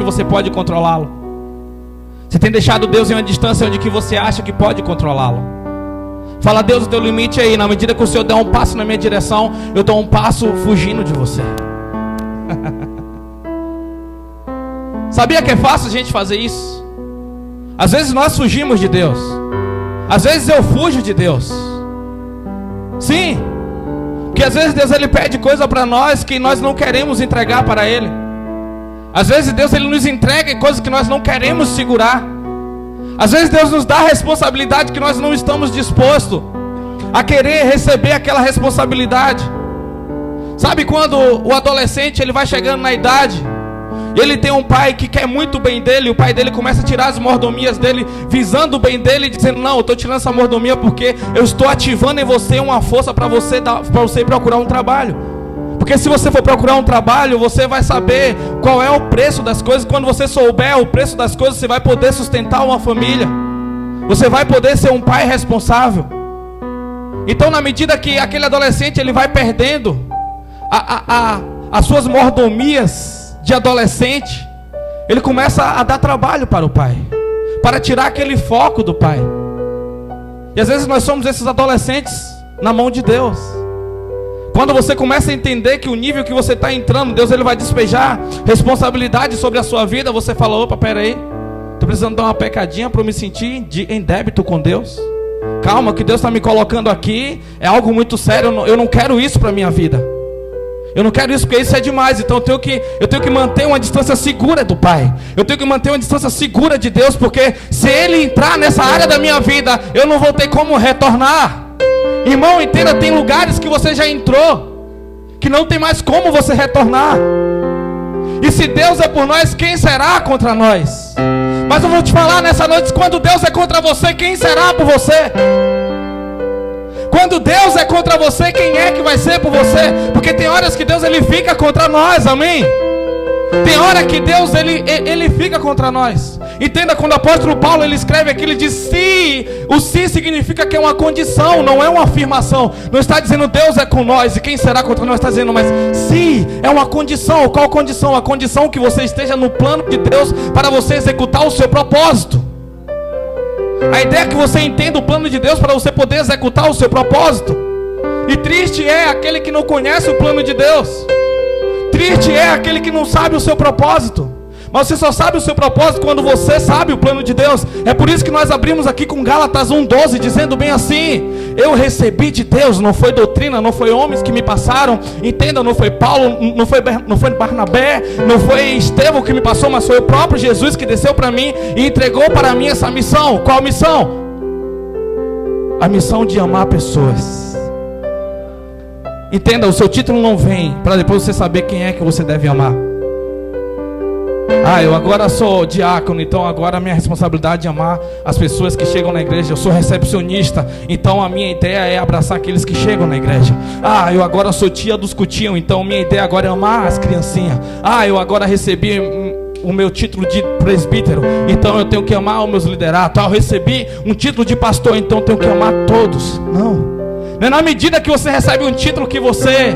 que você pode controlá-lo. Você tem deixado Deus em uma distância onde que você acha que pode controlá-lo. Fala: Deus, o teu limite aí. Na medida que o Senhor der um passo na minha direção, eu dou um passo fugindo de você. Sabia que é fácil a gente fazer isso? Às vezes nós fugimos de Deus. Às vezes eu fujo de Deus. Sim. Porque às vezes Deus ele pede coisa para nós que nós não queremos entregar para Ele. Às vezes Deus ele nos entrega coisas que nós não queremos segurar. Às vezes Deus nos dá a responsabilidade que nós não estamos dispostos a querer receber aquela responsabilidade. Sabe quando o adolescente ele vai chegando na idade, e ele tem um pai que quer muito o bem dele, e o pai dele começa a tirar as mordomias dele, visando o bem dele, dizendo: não, eu estou tirando essa mordomia porque eu estou ativando em você uma força para você procurar um trabalho. Porque se você for procurar um trabalho, você vai saber qual é o preço das coisas. Quando você souber o preço das coisas, você vai poder sustentar uma família. Você vai poder ser um pai responsável. Então, na medida que aquele adolescente ele vai perdendo as suas mordomias de adolescente, ele começa a dar trabalho para o pai, para tirar aquele foco do pai. E às vezes nós somos esses adolescentes na mão de Deus. Quando você começa a entender que o nível que você está entrando, Deus ele vai despejar responsabilidade sobre a sua vida, você fala: opa, peraí, estou precisando dar uma pecadinha para eu me sentir em débito com Deus. Calma, o que Deus está me colocando aqui é algo muito sério. Eu não quero isso para a minha vida. Eu não quero isso porque isso é demais. Então eu tenho que manter uma distância segura do Pai. Eu tenho que manter uma distância segura de Deus, porque se Ele entrar nessa área da minha vida, eu não vou ter como retornar. Irmão, entenda, tem lugares que você já entrou, que não tem mais como você retornar. E se Deus é por nós, quem será contra nós? Mas eu vou te falar nessa noite, quando Deus é contra você, quem será por você? Quando Deus é contra você, quem é que vai ser por você? Porque tem horas que Deus ele fica contra nós, amém? Tem hora que Deus ele fica contra nós. Entenda, quando o apóstolo Paulo ele escreve aqui, ele diz se. O se significa que é uma condição, não é uma afirmação. Não está dizendo Deus é com nós e quem será contra nós, está dizendo, mas se é uma condição. Qual condição? A condição que você esteja no plano de Deus para você executar o seu propósito. A ideia é que você entenda o plano de Deus para você poder executar o seu propósito. E triste é aquele que não conhece o plano de Deus. Triste é aquele que não sabe o seu propósito. Mas você só sabe o seu propósito quando você sabe o plano de Deus. É por isso que nós abrimos aqui com Gálatas 1:12, dizendo bem assim: eu recebi de Deus, não foi doutrina, não foi homens que me passaram. Entenda, não foi Paulo, não foi Barnabé, não foi Estevão que me passou, mas foi o próprio Jesus que desceu para mim e entregou para mim essa missão. Qual missão? A missão de amar pessoas. Entenda, o seu título não vem para depois você saber quem é que você deve amar. Eu agora sou diácono, então agora a minha responsabilidade é amar as pessoas que chegam na igreja. Eu sou recepcionista, então a minha ideia é abraçar aqueles que chegam na igreja. Eu agora sou tia dos cutinhos, então minha ideia agora é amar as criancinhas. Eu agora recebi o meu título de presbítero, então eu tenho que amar os meus lideratos. Eu recebi um título de pastor, então eu tenho que amar todos. Não é na medida que você recebe um título que você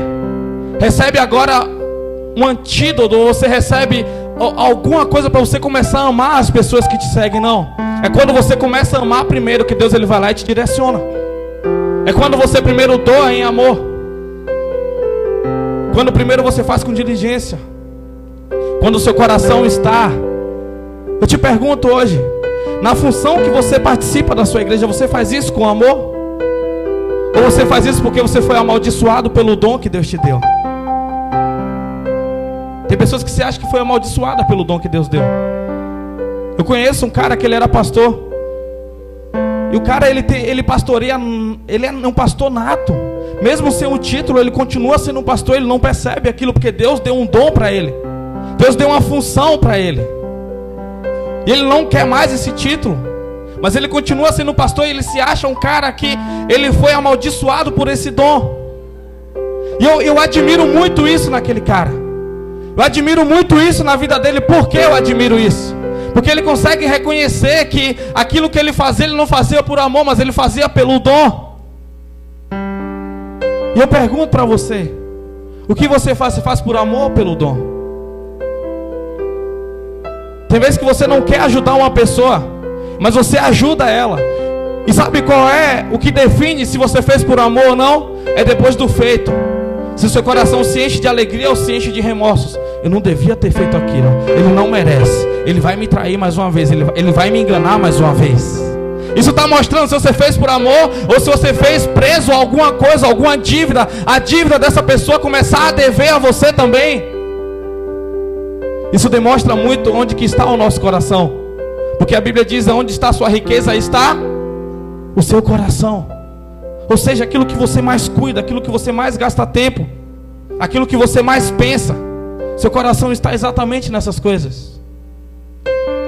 recebe agora um antídoto, ou você recebe alguma coisa para você começar a amar as pessoas que te seguem. Não, é quando você começa a amar primeiro que Deus ele vai lá e te direciona. É quando você primeiro doa em amor, quando primeiro você faz com diligência, quando o seu coração está. Eu te pergunto hoje, na função que você participa da sua igreja, você faz isso com amor? Ou você faz isso porque você foi amaldiçoado pelo dom que Deus te deu? Tem pessoas que se acham que foi amaldiçoada pelo dom que Deus deu. Eu conheço um cara que ele era pastor. E o cara ele pastoreia, ele é um pastor nato. Mesmo sem um título, ele continua sendo um pastor. Ele não percebe aquilo porque Deus deu um dom para ele. Deus deu uma função para ele. E ele não quer mais esse título. Mas ele continua sendo um pastor e ele se acha um cara que ele foi amaldiçoado por esse dom. E eu admiro muito isso naquele cara. Eu admiro muito isso na vida dele. Por que eu admiro isso? Porque ele consegue reconhecer que aquilo que ele fazia, ele não fazia por amor, mas ele fazia pelo dom. E eu pergunto para você, o que você faz? Você faz por amor ou pelo dom? Tem vezes que você não quer ajudar uma pessoa, mas você ajuda ela. E sabe qual é o que define se você fez por amor ou não? É depois do feito. Se o seu coração se enche de alegria ou se enche de remorsos. Eu não devia ter feito aquilo. Ele não merece. Ele vai me trair mais uma vez. Ele vai me enganar mais uma vez. Isso está mostrando se você fez por amor ou se você fez preso a alguma coisa, alguma dívida. A dívida dessa pessoa começar a dever a você também. Isso demonstra muito onde que está o nosso coração. Porque a Bíblia diz: onde está a sua riqueza, aí está o seu coração. Ou seja, aquilo que você mais cuida, aquilo que você mais gasta tempo, aquilo que você mais pensa, seu coração está exatamente nessas coisas.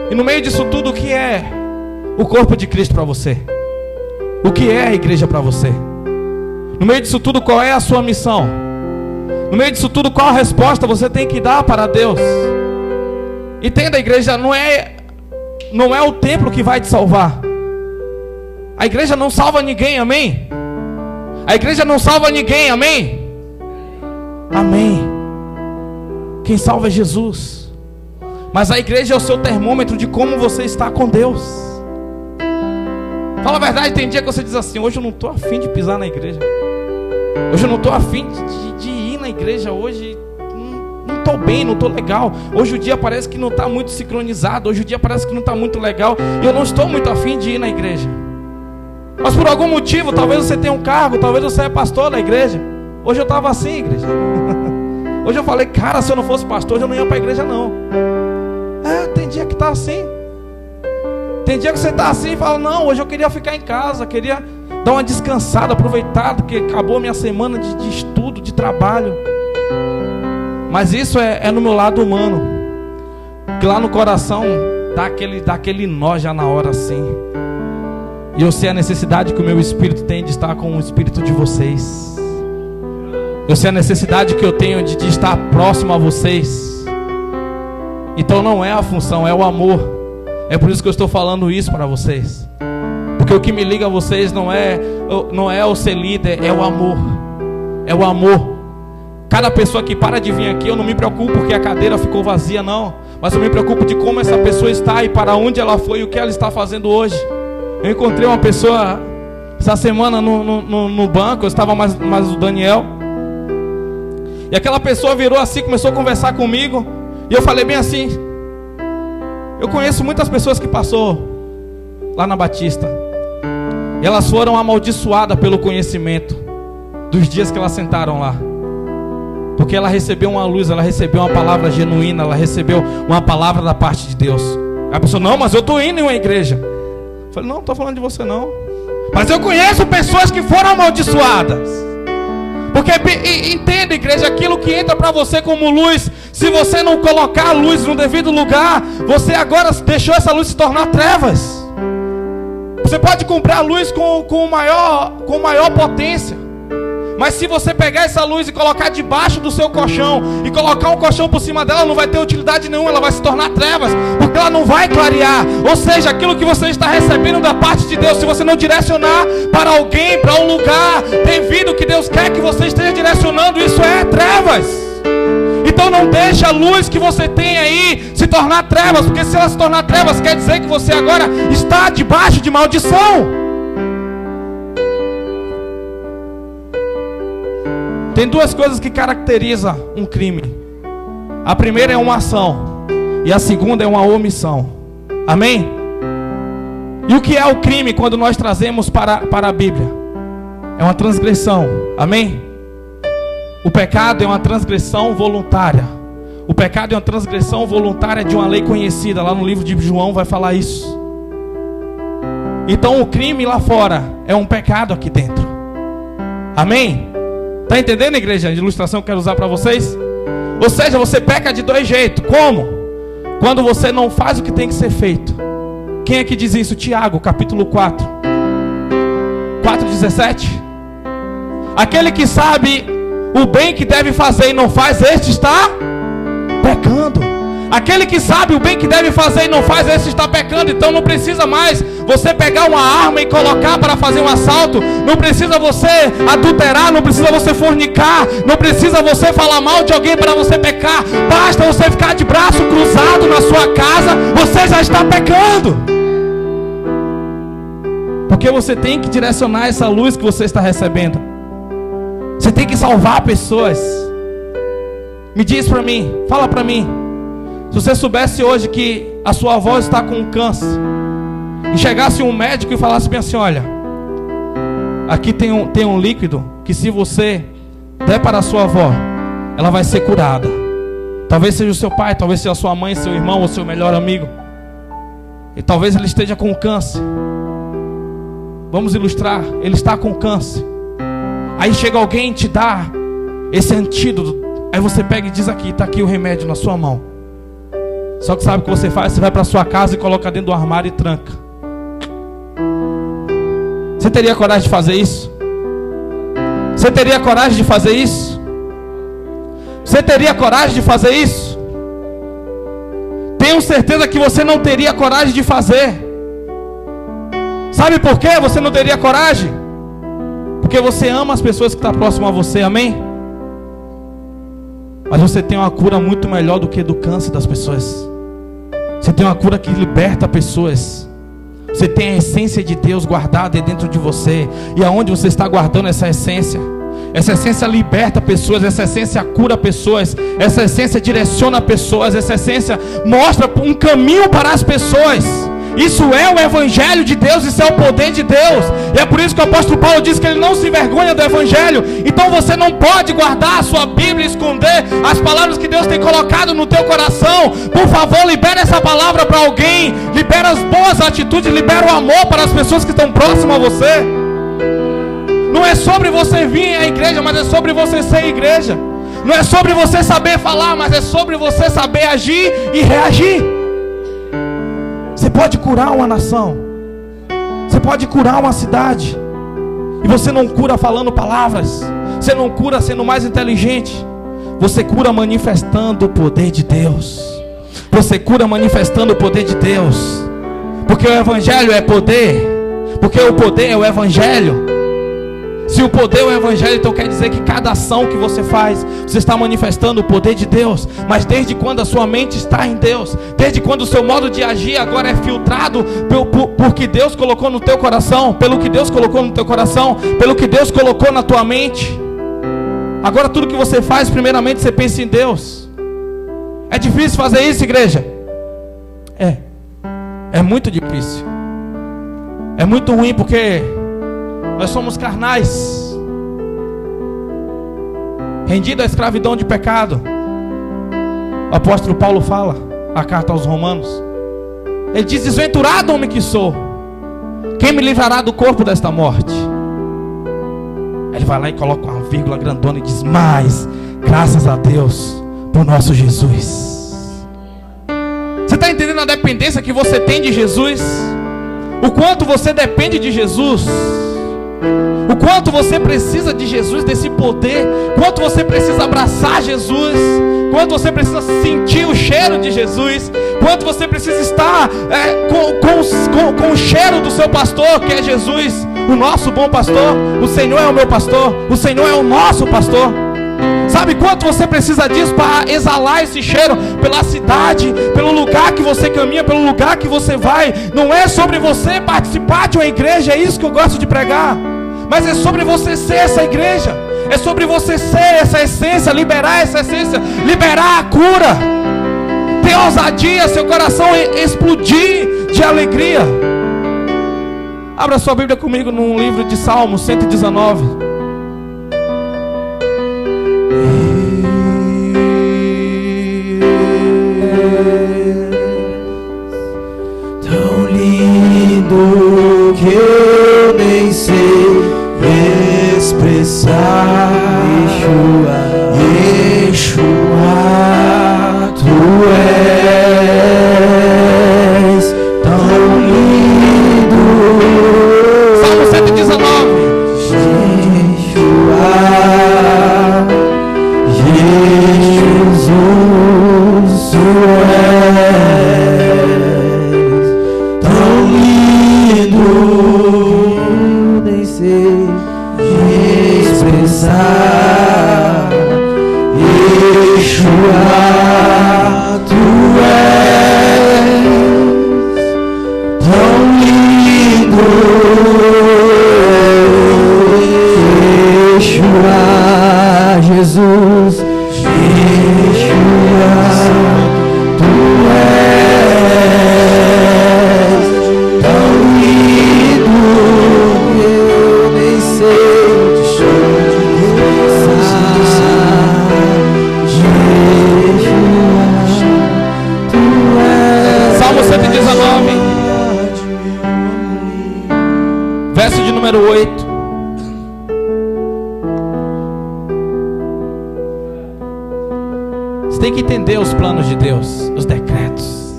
E no meio disso tudo, o que é o corpo de Cristo para você? O que é a igreja para você? No meio disso tudo, qual é a sua missão? No meio disso tudo, qual a resposta você tem que dar para Deus? Entenda, a igreja não é o templo que vai te salvar. A igreja não salva ninguém, amém? A igreja não salva ninguém, amém? Amém. Quem salva é Jesus. Mas a igreja é o seu termômetro de como você está com Deus. Fala a verdade, tem dia que você diz assim: hoje eu não estou afim de pisar na igreja. Hoje eu não estou afim de ir na igreja. Hoje não estou bem, não estou legal. Hoje o dia parece que não está muito sincronizado. Hoje o dia parece que não está muito legal. E eu não estou muito afim de ir na igreja. Mas por algum motivo, talvez você tenha um cargo, talvez você é pastor da igreja. Hoje eu estava assim, igreja. Hoje eu falei: cara, se eu não fosse pastor, hoje eu não ia para a igreja não. Tem dia que está assim. Tem dia que você está assim e fala: não, hoje eu queria ficar em casa, queria dar uma descansada, aproveitar que acabou a minha semana de estudo, de trabalho. Mas isso é no meu lado humano. Que lá no coração dá aquele nó já na hora assim. E eu sei a necessidade que o meu espírito tem de estar com o espírito de vocês. Eu sei a necessidade que eu tenho de estar próximo a vocês. Então não é a função, é o amor. É por isso que eu estou falando isso para vocês. Porque o que me liga a vocês não é o ser líder, é o amor. É o amor. Cada pessoa que para de vir aqui, eu não me preocupo porque a cadeira ficou vazia, não. Mas eu me preocupo de como essa pessoa está e para onde ela foi e o que ela está fazendo hoje. Eu encontrei uma pessoa essa semana no banco. Eu estava mais o Daniel. E aquela pessoa virou assim, começou a conversar comigo. E eu falei bem assim: eu conheço muitas pessoas que passou lá na Batista. E elas foram amaldiçoadas pelo conhecimento dos dias que elas sentaram lá. Porque ela recebeu uma luz, ela recebeu uma palavra genuína, ela recebeu uma palavra da parte de Deus. A pessoa: não, mas eu estou indo em uma igreja. Eu falei: não, não estou falando de você não. Mas eu conheço pessoas que foram amaldiçoadas. Porque entenda, igreja, aquilo que entra para você como luz, se você não colocar a luz no devido lugar, você agora deixou essa luz se tornar trevas. Você pode comprar a luz com maior potência, mas se você pegar essa luz e colocar debaixo do seu colchão e colocar um colchão por cima dela, não vai ter utilidade nenhuma, ela vai se tornar trevas, porque ela não vai clarear. Ou seja, aquilo que você está recebendo da parte de Deus, se você não direcionar para alguém, para um lugar devido que Deus quer que você esteja direcionando, isso é trevas. Então não deixe a luz que você tem aí se tornar trevas, porque se ela se tornar trevas, quer dizer que você agora está debaixo de maldição. Tem duas coisas que caracterizam um crime. A primeira é uma ação e a segunda é uma omissão. Amém? E o que é o crime quando nós trazemos para a Bíblia? É uma transgressão. Amém? O pecado é uma transgressão voluntária. O pecado é uma transgressão voluntária de uma lei conhecida. Lá no livro de João vai falar isso. Então o crime lá fora é um pecado aqui dentro. Amém? Está entendendo, igreja? A ilustração que eu quero usar para vocês. Ou seja, você peca de dois jeitos. Como? Quando você não faz o que tem que ser feito. Quem é que diz isso? Tiago, capítulo 4, 4:17. Aquele que sabe o bem que deve fazer e não faz, este está pecando. Aquele que sabe o bem que deve fazer e não faz, esse está pecando. Então não precisa mais você pegar uma arma e colocar para fazer um assalto. Não precisa você adulterar, não precisa você fornicar, não precisa você falar mal de alguém para você pecar. Basta você ficar de braço cruzado na sua casa, já está pecando. Porque você tem que direcionar essa luz que você está recebendo. Você tem que salvar pessoas. Me diz para mim, fala para mim. Se você soubesse hoje que a sua avó está com câncer, e chegasse um médico e falasse bem assim: olha, aqui tem um líquido que se você der para a sua avó, ela vai ser curada. Talvez seja o seu pai, talvez seja a sua mãe, seu irmão ou seu melhor amigo. E talvez ele esteja com câncer. Vamos ilustrar, ele está com câncer. Aí chega alguém e te dá esse antídoto. Aí você pega e diz aqui, está aqui o remédio na sua mão. Só que sabe o que você faz? Você vai para sua casa e coloca dentro do armário e tranca. Você teria coragem de fazer isso? Você teria coragem de fazer isso? Você teria coragem de fazer isso? Tenho certeza que você não teria coragem de fazer. Sabe por que você não teria coragem? Porque você ama as pessoas que estão próximas a você, amém? Mas você tem uma cura muito melhor do que do câncer das pessoas. Você tem uma cura que liberta pessoas. Você tem a essência de Deus guardada dentro de você. E aonde você está guardando essa essência? Essa essência liberta pessoas, essa essência cura pessoas, essa essência direciona pessoas, essa essência mostra um caminho para as pessoas. Isso é o Evangelho de Deus, isso é o poder de Deus. E é por isso que o apóstolo Paulo diz que ele não se envergonha do Evangelho. Então você não pode guardar a sua Bíblia e esconder as palavras que Deus tem colocado no teu coração. Por favor, libera essa palavra para alguém. Libera as boas atitudes, libera o amor para as pessoas que estão próximas a você. Não é sobre você vir à igreja, mas é sobre você ser igreja. Não é sobre você saber falar, mas é sobre você saber agir e reagir. Você pode curar uma nação. Você pode curar uma cidade. E você não cura falando palavras. Você não cura sendo mais inteligente. Você cura manifestando o poder de Deus. Você cura manifestando o poder de Deus. Porque o Evangelho é poder. Porque o poder é o Evangelho. Se o poder é o Evangelho, então quer dizer que cada ação que você faz, você está manifestando o poder de Deus. Mas desde quando a sua mente está em Deus, desde quando o seu modo de agir agora é filtrado por que Deus colocou no teu coração, pelo que Deus colocou no teu coração, pelo que Deus colocou na tua mente. Agora tudo que você faz, primeiramente você pensa em Deus. É difícil fazer isso, igreja? É muito difícil. É muito ruim porque nós somos carnais, rendidos à escravidão de pecado. O apóstolo Paulo fala, a carta aos Romanos, ele diz: desventurado homem que sou, quem me livrará do corpo desta morte? Ele vai lá e coloca uma vírgula grandona e diz: mas, graças a Deus, por nosso Jesus. Você está entendendo a dependência que você tem de Jesus? O quanto você depende de Jesus? O quanto você precisa de Jesus, desse poder? Quanto você precisa abraçar Jesus? Quanto você precisa sentir o cheiro de Jesus? Quanto você precisa estar com o cheiro do seu pastor, que é Jesus, o nosso bom pastor? O Senhor é o meu pastor, o Senhor é o nosso pastor. Sabe quanto você precisa disso para exalar esse cheiro pela cidade, pelo lugar que você caminha, pelo lugar que você vai? Não é sobre você participar de uma igreja, é isso que eu gosto de pregar. Mas é sobre você ser essa igreja. É sobre você ser essa essência, liberar essa essência, liberar a cura. Ter ousadia, seu coração explodir de alegria. Abra sua Bíblia comigo no livro de Salmos 119. Tão lindo que eu nem sei expressar. Yeshua, tu és tão lindo. Salmo 119. Salmo 119, verso de número 8. Você tem que entender os planos de Deus, os decretos.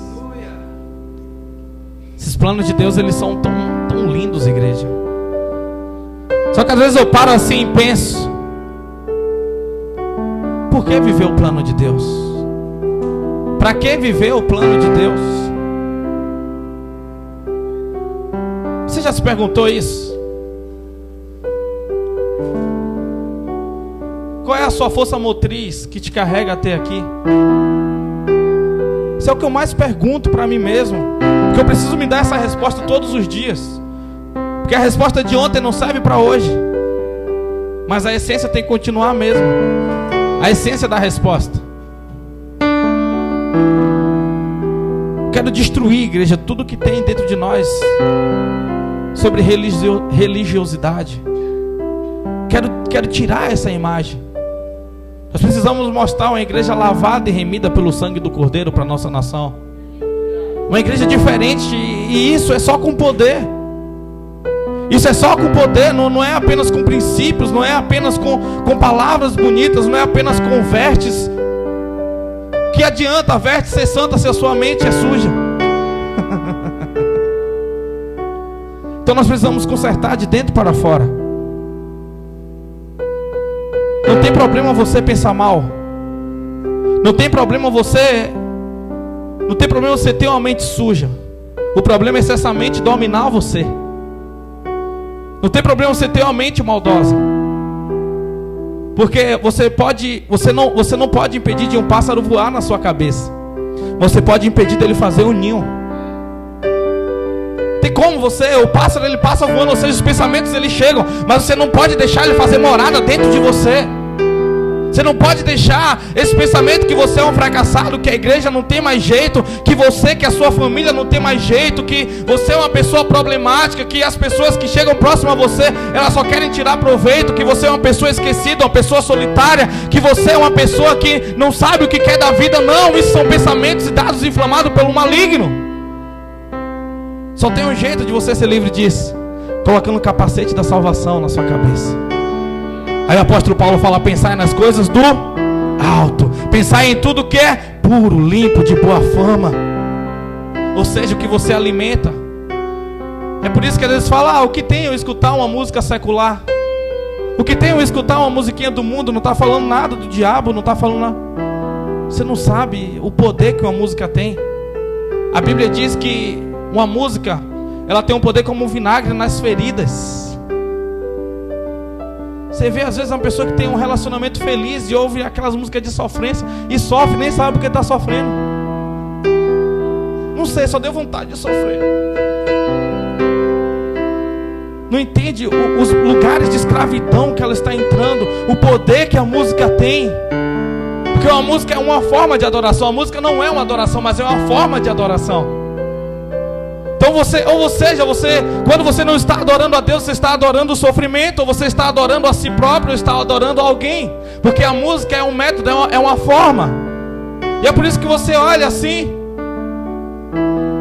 Esses planos de Deus, eles são tão lindos, igreja. Só que às vezes eu paro assim e penso: por que viver o plano de Deus? Para que viver o plano de Deus? Você já se perguntou isso? Qual é a sua força motriz que te carrega até aqui? Isso é o que eu mais pergunto para mim mesmo, porque eu preciso me dar essa resposta todos os dias, porque a resposta de ontem não serve para hoje, mas a essência tem que continuar mesmo, a essência da resposta. Quero destruir, igreja, tudo que tem dentro de nós sobre religiosidade. Quero tirar essa imagem. Nós precisamos mostrar uma igreja lavada e remida pelo sangue do Cordeiro para a nossa nação. Uma igreja diferente, e isso é só com poder. Isso é só com poder, não é apenas com princípios, não é apenas com palavras bonitas, não é apenas com vertes. Que adianta verte ser santa se a sua mente é suja? Então nós precisamos consertar de dentro para fora. Não tem problema você pensar mal. Não tem problema você ter uma mente suja. O problema é se essa mente dominar você. Não tem problema você ter uma mente maldosa. Porque você não pode impedir de um pássaro voar na sua cabeça. Você pode impedir dele fazer um ninho. Tem como o pássaro ele passa voando, ou seja, os pensamentos eles chegam, mas você não pode deixar ele fazer morada dentro de você. Você não pode deixar esse pensamento que você é um fracassado, que a igreja não tem mais jeito, que a sua família não tem mais jeito, que você é uma pessoa problemática, que as pessoas que chegam próximo a você, elas só querem tirar proveito, que você é uma pessoa esquecida, uma pessoa solitária, que você é uma pessoa que não sabe o que quer da vida. Não, isso são pensamentos e dados inflamados pelo maligno. Só tem um jeito de você ser livre disso: colocando o capacete da salvação na sua cabeça. Aí o apóstolo Paulo fala: pensar nas coisas do alto, pensar em tudo que é puro, limpo, de boa fama. Ou seja, o que você alimenta. É por isso que às vezes fala: o que tem eu escutar uma música secular? O que tem eu escutar uma musiquinha do mundo? Não está falando nada do diabo, não está falando nada. Você não sabe o poder que uma música tem. A Bíblia diz que uma música, ela tem um poder como um vinagre nas feridas. Você vê às vezes uma pessoa que tem um relacionamento feliz e ouve aquelas músicas de sofrência e sofre, nem sabe porque está sofrendo. Não sei, só deu vontade de sofrer. Não entende os lugares de escravidão que ela está entrando, o poder que a música tem. Porque uma música é uma forma de adoração. A música não é uma adoração, mas é uma forma de adoração. Então quando você não está adorando a Deus, você está adorando o sofrimento, ou você está adorando a si próprio, ou está adorando alguém. Porque a música é um método, é uma forma. E é por isso que você olha assim.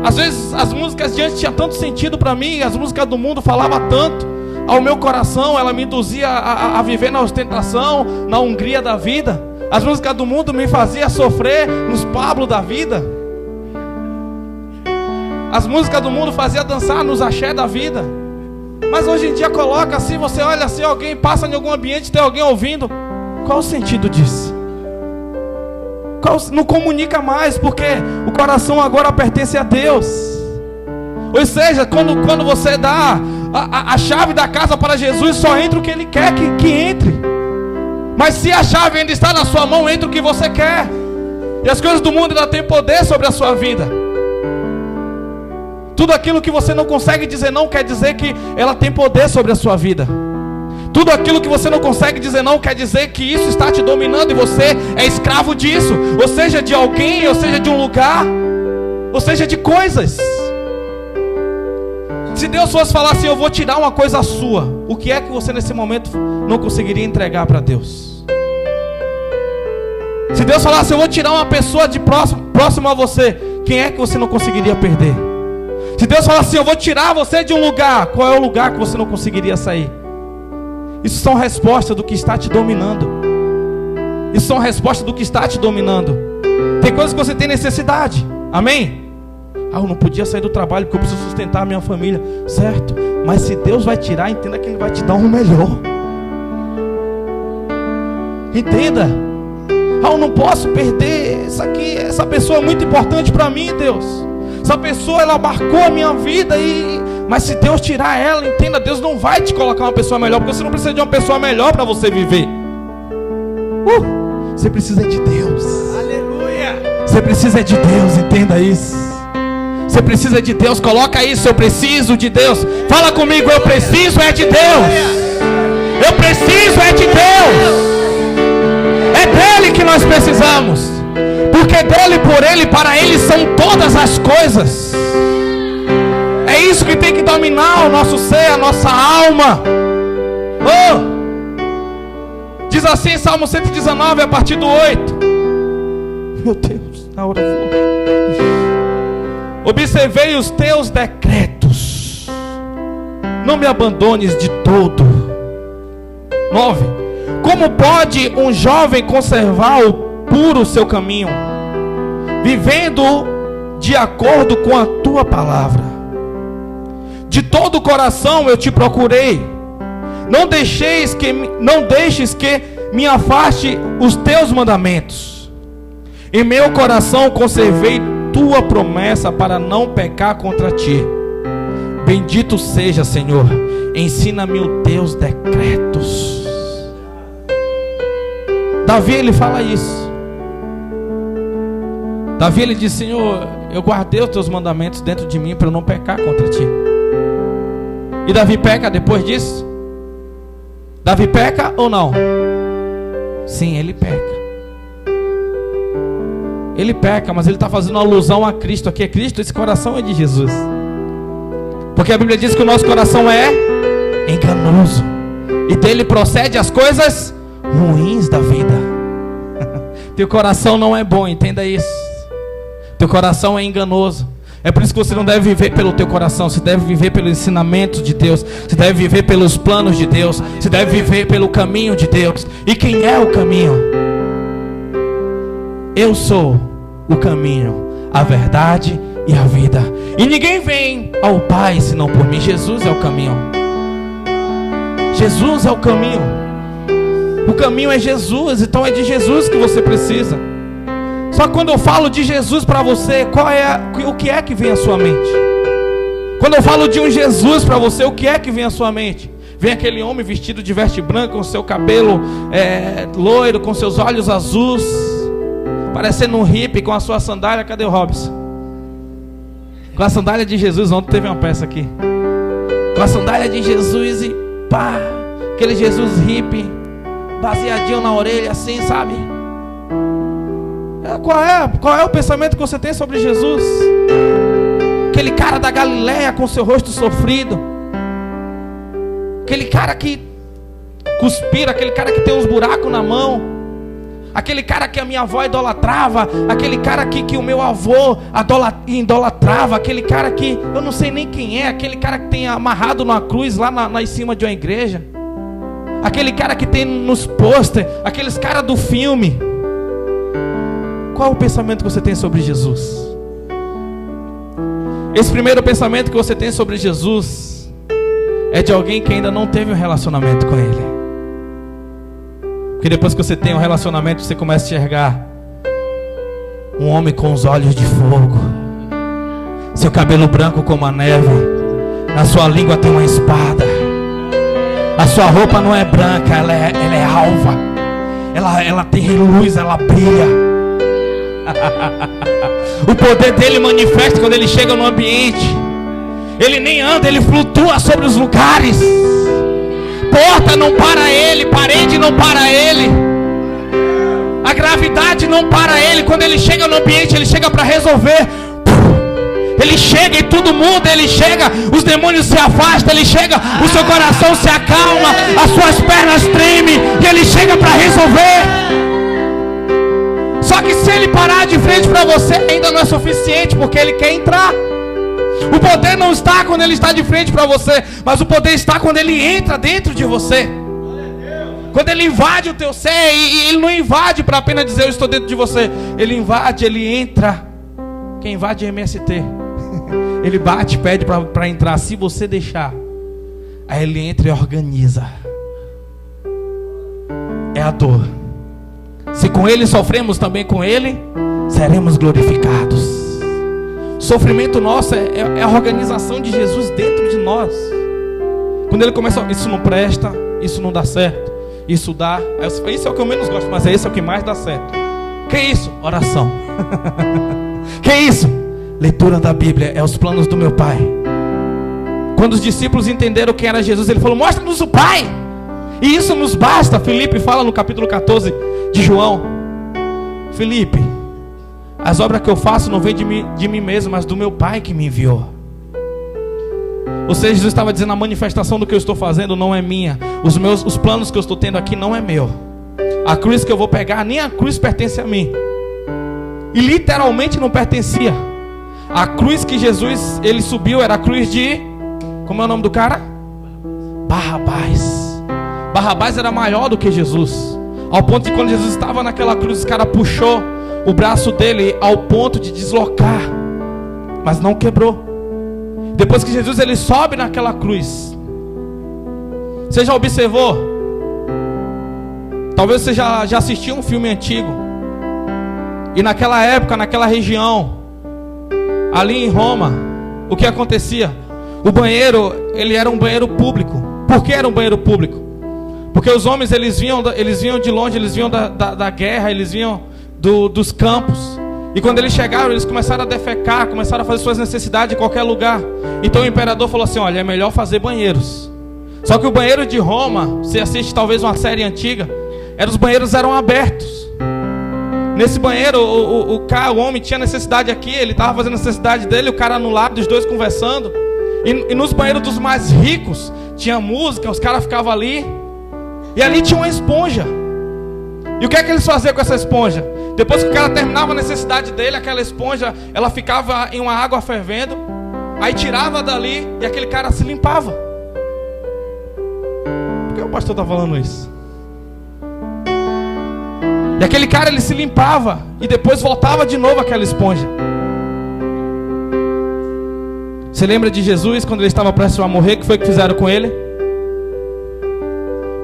Às vezes as músicas de antes tinham tanto sentido para mim, as músicas do mundo falavam tanto ao meu coração, ela me induzia a viver na ostentação, na Hungria da vida. As músicas do mundo me faziam sofrer nos Pablo da vida. As músicas do mundo faziam dançar nos axé da vida. Mas hoje em dia coloca assim, você olha assim, alguém passa em algum ambiente, tem alguém ouvindo. Qual o sentido disso? Não comunica mais, porque o coração agora pertence a Deus. Ou seja, quando você dá a chave da casa para Jesus, só entra o que Ele quer que entre. Mas se a chave ainda está na sua mão, entra o que você quer. E as coisas do mundo ainda têm poder sobre a sua vida. Tudo aquilo que você não consegue dizer não, quer dizer que ela tem poder sobre a sua vida. Tudo aquilo que você não consegue dizer não, quer dizer que isso está te dominando e você é escravo disso. Ou seja, de alguém, ou seja, de um lugar, ou seja, de coisas. Se Deus fosse falar assim: eu vou tirar uma coisa sua, o que é que você nesse momento não conseguiria entregar para Deus? Se Deus falasse: eu vou tirar uma pessoa de próximo a você, quem é que você não conseguiria perder? Se Deus falar assim, eu vou tirar você de um lugar, qual é o lugar que você não conseguiria sair? Isso são respostas do que está te dominando. Isso são respostas do que está te dominando. Tem coisas que você tem necessidade, amém? Eu não podia sair do trabalho porque eu preciso sustentar a minha família, certo? Mas se Deus vai tirar, entenda que Ele vai te dar um melhor. Entenda. Eu não posso perder isso aqui. Essa pessoa é muito importante para mim, Deus. Essa pessoa, ela marcou a minha vida mas se Deus tirar ela, entenda, Deus não vai te colocar uma pessoa melhor, porque você não precisa de uma pessoa melhor para você viver. Você precisa de Deus. Aleluia. Você precisa de Deus, entenda isso. Você precisa de Deus, coloca isso, eu preciso de Deus. Fala comigo, eu preciso é de Deus. Eu preciso é de Deus. É dele que nós precisamos. Porque dele, por ele, para ele são todas as coisas. É isso que tem que dominar o nosso ser, a nossa alma. Diz assim, Salmo 119, a partir do 8. Meu Deus, na hora eu vou. Observei os teus decretos, não me abandones de todo. 9. Como pode um jovem conservar o puro seu caminho, vivendo de acordo com a tua palavra? De todo o coração eu te procurei. Não deixes que me afaste os teus mandamentos. Em meu coração conservei tua promessa para não pecar contra ti. Bendito seja, Senhor, ensina-me os teus decretos. Davi, ele fala isso. Davi, ele diz, Senhor, eu guardei os teus mandamentos dentro de mim para eu não pecar contra ti. E Davi peca depois disso? Davi peca ou não? Sim, ele peca. Ele peca, mas ele está fazendo alusão a Cristo. Aqui é Cristo, esse coração é de Jesus. Porque a Bíblia diz que o nosso coração é enganoso, e dele procede as coisas ruins da vida. Teu coração não é bom, entenda isso. Teu coração é enganoso. É por isso que você não deve viver pelo teu coração. Você deve viver pelo ensinamento de Deus. Você deve viver pelos planos de Deus. Você deve viver pelo caminho de Deus. E quem é o caminho? Eu sou o caminho, a verdade e a vida. E ninguém vem ao Pai senão por mim. Jesus é o caminho. Jesus é o caminho. O caminho é Jesus. Então é de Jesus que você precisa. Só que quando eu falo de Jesus para você, o que é que vem à sua mente? Quando eu falo de um Jesus para você, o que é que vem à sua mente? Vem aquele homem vestido de veste branca, com seu cabelo loiro, com seus olhos azuis, parecendo um hippie, com a sua sandália. Cadê o Robson? Com a sandália de Jesus. Ontem teve uma peça aqui. Com a sandália de Jesus e pá, aquele Jesus hippie, baseadinho na orelha assim, sabe? Qual é o pensamento que você tem sobre Jesus? Aquele cara da Galileia com seu rosto sofrido, aquele cara que cuspira, aquele cara que tem uns buracos na mão, aquele cara que a minha avó idolatrava, aquele cara que o meu avô idolatrava, aquele cara que eu não sei nem quem é, aquele cara que tem amarrado numa cruz lá em cima de uma igreja, aquele cara que tem nos pôster, aqueles caras do filme. Qual é o pensamento que você tem sobre Jesus? Esse primeiro pensamento que você tem sobre Jesus é de alguém que ainda não teve um relacionamento com Ele. Porque depois que você tem um relacionamento, você começa a enxergar um homem com os olhos de fogo, seu cabelo branco como a neve, na sua língua tem uma espada, a sua roupa não é branca, ela é alva, ela tem luz, ela brilha. O poder dele manifesta quando ele chega no ambiente. Ele nem anda, ele flutua sobre os lugares. Porta não para ele, parede não para ele, a gravidade não para ele. Quando ele chega no ambiente, ele chega para resolver. Ele chega e tudo muda. Ele chega, os demônios se afastam. Ele chega, o seu coração se acalma, as suas pernas tremem, e ele chega para resolver. Só que se ele parar de frente para você, ainda não é suficiente, porque ele quer entrar. O poder não está quando ele está de frente para você, mas o poder está quando ele entra dentro de você. Quando ele invade o teu ser, e ele não invade para apenas dizer eu estou dentro de você. Ele invade, ele entra. Quem invade é MST. Ele bate, pede para entrar. Se você deixar, aí ele entra e organiza. É a dor. Se com ele sofremos, também com ele seremos glorificados. O sofrimento nosso é a organização de Jesus dentro de nós. Quando ele começa, isso não presta, isso não dá certo, isso dá. Isso é o que eu menos gosto, mas esse é o que mais dá certo. Que isso? Oração. Que isso? Leitura da Bíblia. É os planos do meu Pai. Quando os discípulos entenderam quem era Jesus, ele falou: mostra-nos o Pai. E isso nos basta. Filipe fala no capítulo 14 de João: Filipe, as obras que eu faço não vêm de mim mesmo, mas do meu Pai que me enviou. Ou seja, Jesus estava dizendo: a manifestação do que eu estou fazendo não é minha. Os planos que eu estou tendo aqui não é meu. A cruz que eu vou pegar, nem a cruz pertence a mim. E literalmente não pertencia. A cruz que Jesus, ele subiu, era a cruz de... Como é o nome do cara? Barrabás. Barrabás era maior do que Jesus. Ao ponto de quando Jesus estava naquela cruz, o cara puxou o braço dele ao ponto de deslocar, mas não quebrou. Depois que Jesus ele sobe naquela cruz, você já observou? Talvez você já assistiu um filme antigo. E naquela época, naquela região, ali em Roma, o que acontecia? O banheiro, ele era um banheiro público. Por que era um banheiro público? Porque os homens, eles vinham de longe, eles vinham da guerra, eles vinham dos campos. E quando eles chegaram, eles começaram a defecar, começaram a fazer suas necessidades em qualquer lugar. Então o imperador falou assim: olha, é melhor fazer banheiros. Só que o banheiro de Roma, você assiste talvez uma série antiga, os banheiros eram abertos. Nesse banheiro, o homem tinha necessidade aqui, ele estava fazendo a necessidade dele, o cara no lado, os dois conversando. E nos banheiros dos mais ricos, tinha música, os caras ficavam ali. E ali tinha uma esponja. E o que é que eles faziam com essa esponja? Depois que o cara terminava a necessidade dele, aquela esponja, ela ficava em uma água fervendo. Aí tirava dali e aquele cara se limpava. Por que o pastor está falando isso? E aquele cara, ele se limpava e depois voltava de novo aquela esponja. Você lembra de Jesus quando ele estava prestes a morrer? O que foi que fizeram com ele?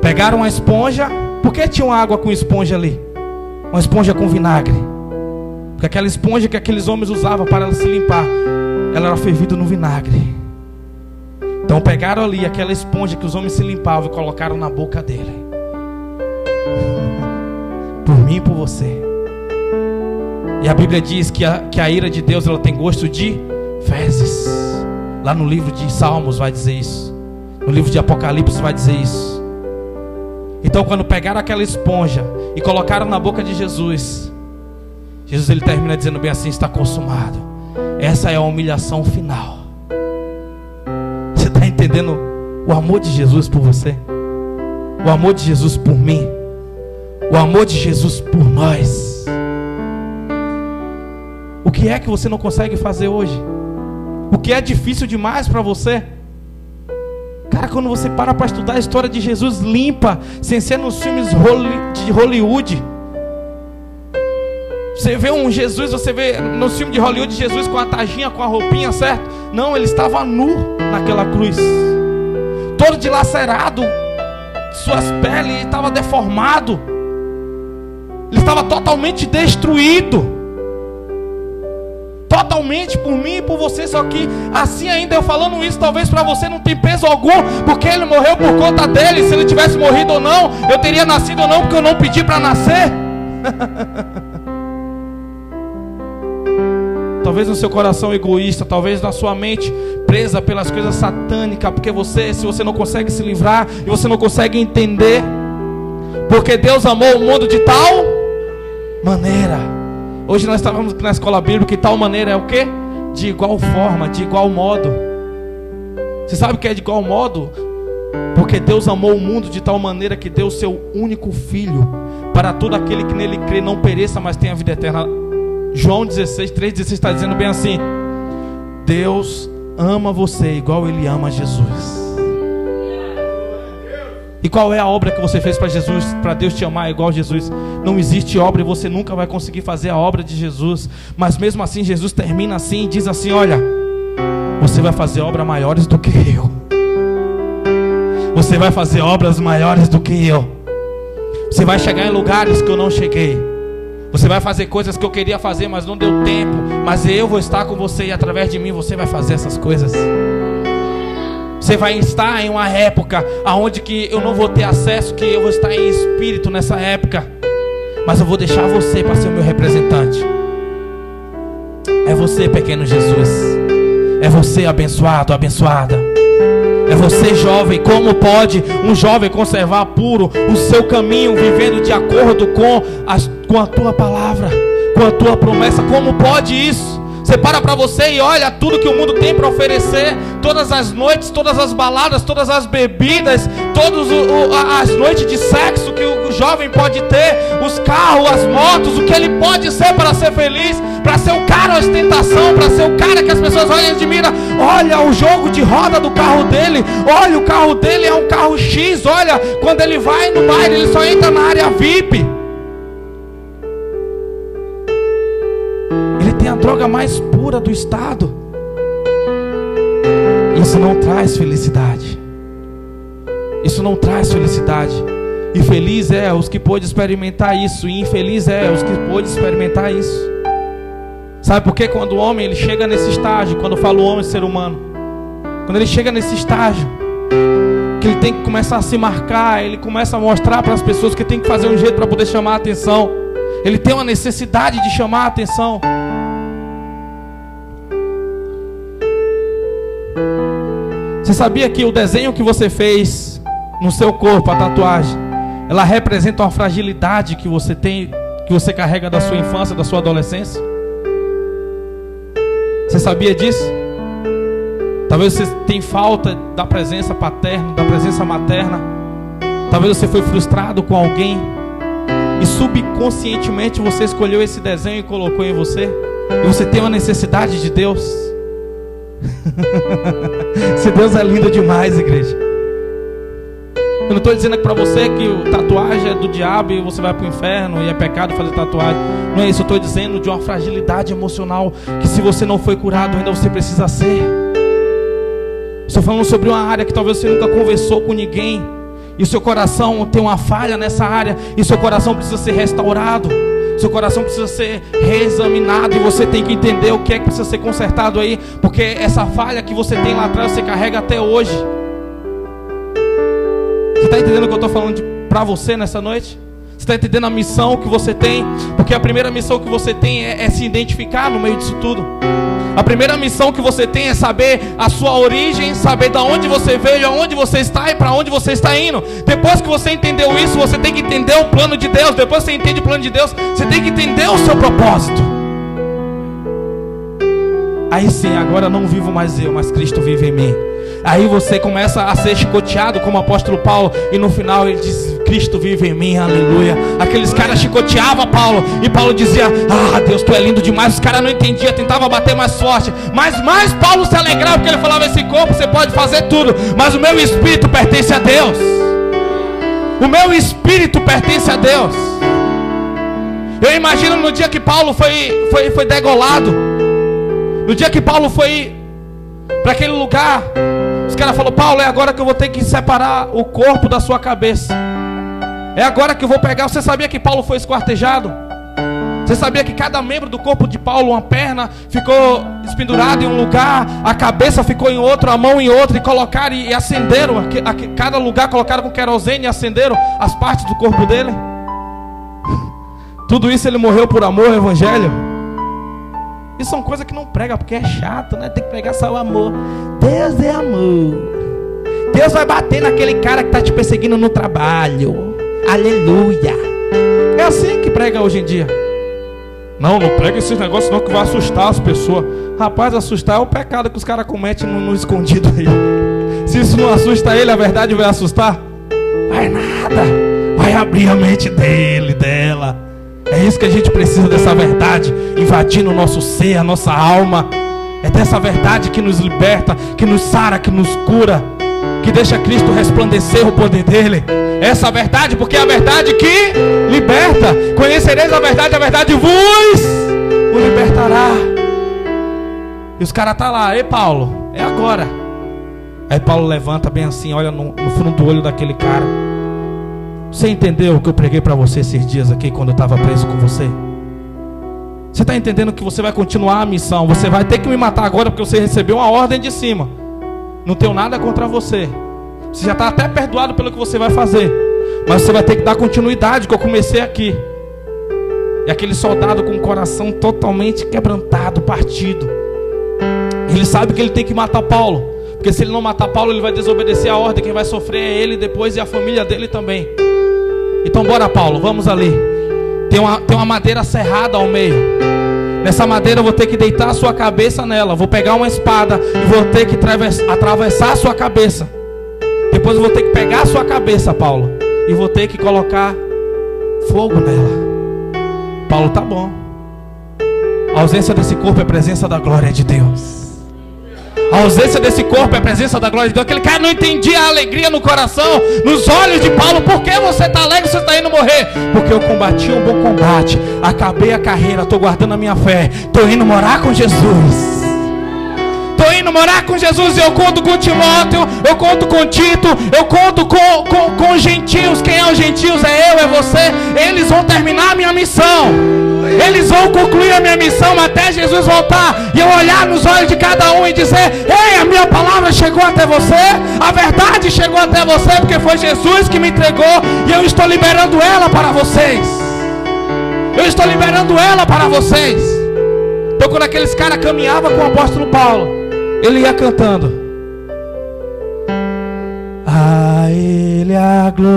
Pegaram uma esponja. Por que tinha uma água com esponja ali? Uma esponja com vinagre. Porque aquela esponja que aqueles homens usavam para se limpar, ela era fervida no vinagre. Então pegaram ali aquela esponja que os homens se limpavam e colocaram na boca dele. Por mim e por você. E a Bíblia diz que a ira de Deus, ela tem gosto de fezes. Lá no livro de Salmos vai dizer isso. No livro de Apocalipse vai dizer isso. Então quando pegaram aquela esponja e colocaram na boca de Jesus, Jesus ele termina dizendo bem assim: está consumado. Essa é a humilhação final. Você está entendendo o amor de Jesus por você? O amor de Jesus por mim? O amor de Jesus por nós? O que é que você não consegue fazer hoje? O que é difícil demais para você? Cara, quando você para estudar a história de Jesus limpa, sem ser nos filmes de Hollywood. Você vê um Jesus, você vê no filme de Hollywood Jesus com a tajinha, com a roupinha, certo? Não, ele estava nu naquela cruz, todo dilacerado, suas peles, estava deformado, ele estava totalmente destruído. Totalmente por mim e por você. Só que assim ainda eu falando isso, talvez para você não tem peso algum, porque ele morreu por conta dele. Se ele tivesse morrido ou não, eu teria nascido ou não, porque eu não pedi para nascer. Talvez no seu coração egoísta, talvez na sua mente presa pelas coisas satânicas, porque se você não consegue se livrar e você não consegue entender, porque Deus amou o mundo de tal maneira. Hoje nós estávamos na escola bíblica e tal maneira é o quê? De igual forma, de igual modo. Você sabe o que é de igual modo? Porque Deus amou o mundo de tal maneira que deu o seu único filho, para todo aquele que nele crê não pereça, mas tenha vida eterna. João 16, 3,16 está dizendo bem assim: Deus ama você igual Ele ama Jesus. E qual é a obra que você fez para Jesus, para Deus te amar igual Jesus? Não existe obra e você nunca vai conseguir fazer a obra de Jesus. Mas mesmo assim Jesus termina assim e diz assim: olha, você vai fazer obras maiores do que eu. Você vai fazer obras maiores do que eu. Você vai chegar em lugares que eu não cheguei. Você vai fazer coisas que eu queria fazer, mas não deu tempo. Mas eu vou estar com você e através de mim você vai fazer essas coisas. Você vai estar em uma época onde que eu não vou ter acesso, que eu vou estar em espírito nessa época. Mas eu vou deixar você para ser o meu representante. É você, pequeno Jesus. É você, abençoado, abençoada. É você, jovem. Como pode um jovem conservar puro o seu caminho, vivendo de acordo com a tua palavra, com a tua promessa? Como pode isso? Você para você e olha tudo que o mundo tem para oferecer. Todas as noites, todas as baladas, todas as bebidas, todas as noites de sexo que o jovem pode ter, os carros, as motos, o que ele pode ser para ser feliz, para ser o cara ostentação, para ser o cara que as pessoas olham e admiram. Olha o jogo de roda do carro dele. Olha, o carro dele é um carro X. Olha, quando ele vai no baile, ele só entra na área VIP. A droga mais pura do estado. Isso não traz felicidade. Isso não traz felicidade. E feliz é os que pôde experimentar isso, e infeliz é os que pôde experimentar isso. Sabe por quê? Quando o homem ele chega nesse estágio, quando eu falo homem, ser humano, quando ele chega nesse estágio que ele tem que começar a se marcar, ele começa a mostrar para as pessoas que tem que fazer um jeito para poder chamar a atenção. Ele tem uma necessidade de chamar a atenção. Você sabia que o desenho que você fez no seu corpo, a tatuagem, ela representa uma fragilidade que você tem, que você carrega da sua infância, da sua adolescência? Você sabia disso? Talvez você tenha falta da presença paterna, da presença materna. Talvez você foi frustrado com alguém e subconscientemente você escolheu esse desenho e colocou em você. E você tem uma necessidade de Deus. Se Deus é lindo demais, igreja. Eu não estou dizendo aqui para você que tatuagem é do diabo e você vai para o inferno e é pecado fazer tatuagem. Não é isso, eu estou dizendo de uma fragilidade emocional que se você não foi curado ainda você precisa ser. Estou falando sobre uma área que talvez você nunca conversou com ninguém e o seu coração tem uma falha nessa área e seu coração precisa ser restaurado. Seu coração precisa ser reexaminado e você tem que entender o que é que precisa ser consertado aí, porque essa falha que você tem lá atrás você carrega até hoje. Você está entendendo o que eu estou falando para você nessa noite? Você está entendendo a missão que você tem? Porque a primeira missão que você tem é se identificar no meio disso tudo. A primeira missão que você tem é saber a sua origem, saber de onde você veio, aonde você está e para onde você está indo. Depois que você entendeu isso, você tem que entender o plano de Deus. Depois que você entende o plano de Deus, você tem que entender o seu propósito. Aí sim, agora não vivo mais eu, mas Cristo vive em mim. Aí você começa a ser chicoteado como o apóstolo Paulo, e no final ele diz: Cristo vive em mim, aleluia. Aqueles caras chicoteavam Paulo, e Paulo dizia: ah, Deus, tu é lindo demais. Os caras não entendiam, tentavam bater mais forte, mas mais Paulo se alegrava, porque ele falava: esse corpo você pode fazer tudo, mas o meu espírito pertence a Deus. O meu espírito pertence a Deus. Eu imagino no dia que Paulo foi degolado, no dia que Paulo foi para aquele lugar, os caras falaram: Paulo, é agora que eu vou ter que separar o corpo da sua cabeça. É agora que eu vou pegar. Você sabia que Paulo foi esquartejado? Você sabia que cada membro do corpo de Paulo, uma perna ficou espendurada em um lugar, a cabeça ficou em outro, a mão em outro, e colocaram e acenderam, cada lugar colocaram com querosene e acenderam as partes do corpo dele? Tudo isso ele morreu por amor ao evangelho. Isso são coisas que não prega, porque é chato, né? Tem que pregar só o amor. Deus é amor. Deus vai bater naquele cara que está te perseguindo no trabalho. Aleluia. É assim que prega hoje em dia. Não prega esses negócios não, que vai assustar as pessoas. Rapaz, assustar é o pecado que os caras cometem no escondido aí. Se isso não assusta ele, a verdade vai assustar? Vai nada. Vai abrir a mente dele, dela. É isso que a gente precisa, dessa verdade invadindo o nosso ser, a nossa alma. É dessa verdade que nos liberta, que nos sara, que nos cura, que deixa Cristo resplandecer o poder dele. Essa verdade, porque é a verdade que liberta. Conhecereis a verdade vos o libertará. E os caras tá lá: ei Paulo, é agora. Aí Paulo levanta bem assim, olha no fundo do olho daquele cara. Você entendeu o que eu preguei para você esses dias aqui, quando eu estava preso com você? Você está entendendo que você vai continuar a missão? Você vai ter que me matar agora, porque você recebeu uma ordem de cima. Não tenho nada contra você. Você já está até perdoado pelo que você vai fazer, mas você vai ter que dar continuidade, que eu comecei aqui. E aquele soldado com o coração totalmente quebrantado, partido, ele sabe que ele tem que matar Paulo, porque se ele não matar Paulo, ele vai desobedecer a ordem. Quem vai sofrer é ele depois, e a família dele também. Então bora, Paulo, vamos ali. Tem uma madeira serrada ao meio. Nessa madeira eu vou ter que deitar a sua cabeça nela. Vou pegar uma espada e vou ter que atravessar a sua cabeça. Depois eu vou ter que pegar a sua cabeça, Paulo, e vou ter que colocar fogo nela. Paulo, tá bom. A ausência desse corpo é a presença da glória de Deus. A ausência desse corpo é a presença da glória de Deus. Aquele cara não entendia a alegria no coração, nos olhos de Paulo. Por que você está alegre, você está indo morrer? Porque eu combati um bom combate, acabei a carreira, estou guardando a minha fé, estou indo morar com Jesus. Estou indo morar com Jesus. E eu conto com Timóteo, eu conto com Tito, eu conto com gentios. Quem é os gentios? É eu, é você. Eles vão terminar a minha missão. Eles vão concluir a minha missão até Jesus voltar. E eu olhar nos olhos de cada um e dizer: ei, a minha palavra chegou até você, a verdade chegou até você, porque foi Jesus que me entregou. E eu estou liberando ela para vocês. Eu estou liberando ela para vocês. Então quando aqueles caras caminhavam com o apóstolo Paulo, ele ia cantando: a Ele a glória,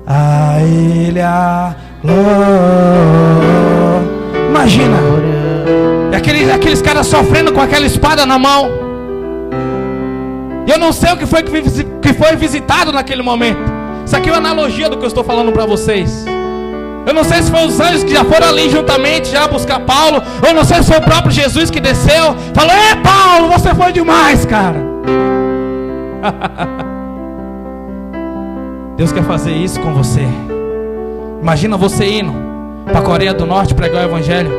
a Ele a glória. Imagina, aqueles caras sofrendo com aquela espada na mão. E eu não sei o que foi visitado naquele momento. Isso aqui é uma analogia do que eu estou falando para vocês. Eu não sei se foi os anjos que já foram ali juntamente já buscar Paulo. Eu não sei se foi o próprio Jesus que desceu, falou: ei Paulo, você foi demais, cara. Deus quer fazer isso com você. Imagina você indo para a Coreia do Norte pregar o evangelho.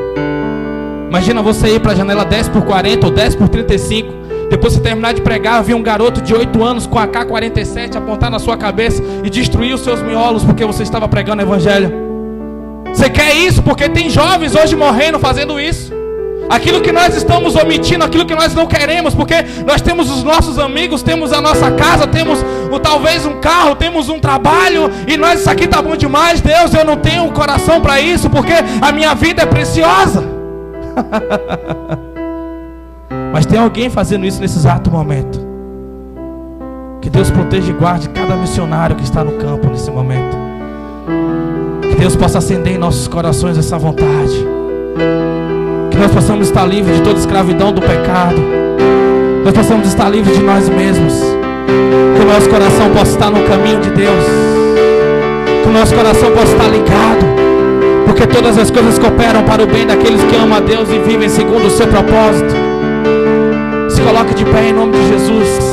Imagina você ir para a janela 10x40 ou 10x35. Depois você terminar de pregar, vir um garoto de 8 anos com a AK-47 apontar na sua cabeça e destruir os seus miolos porque você estava pregando o evangelho. Você quer isso? Porque tem jovens hoje morrendo fazendo isso. Aquilo que nós estamos omitindo, aquilo que nós não queremos, porque nós temos os nossos amigos, temos a nossa casa, temos talvez um carro, temos um trabalho, e nós, isso aqui tá bom demais. Deus, eu não tenho coração para isso, porque a minha vida é preciosa. Mas tem alguém fazendo isso nesse exato momento. Que Deus proteja e guarde cada missionário que está no campo nesse momento. Que Deus possa acender em nossos corações essa vontade. Que nós possamos estar livres de toda escravidão do pecado. Nós possamos estar livres de nós mesmos. Que o nosso coração possa estar no caminho de Deus. Que o nosso coração possa estar ligado. Porque todas as coisas cooperam para o bem daqueles que amam a Deus e vivem segundo o seu propósito. Se coloque de pé em nome de Jesus.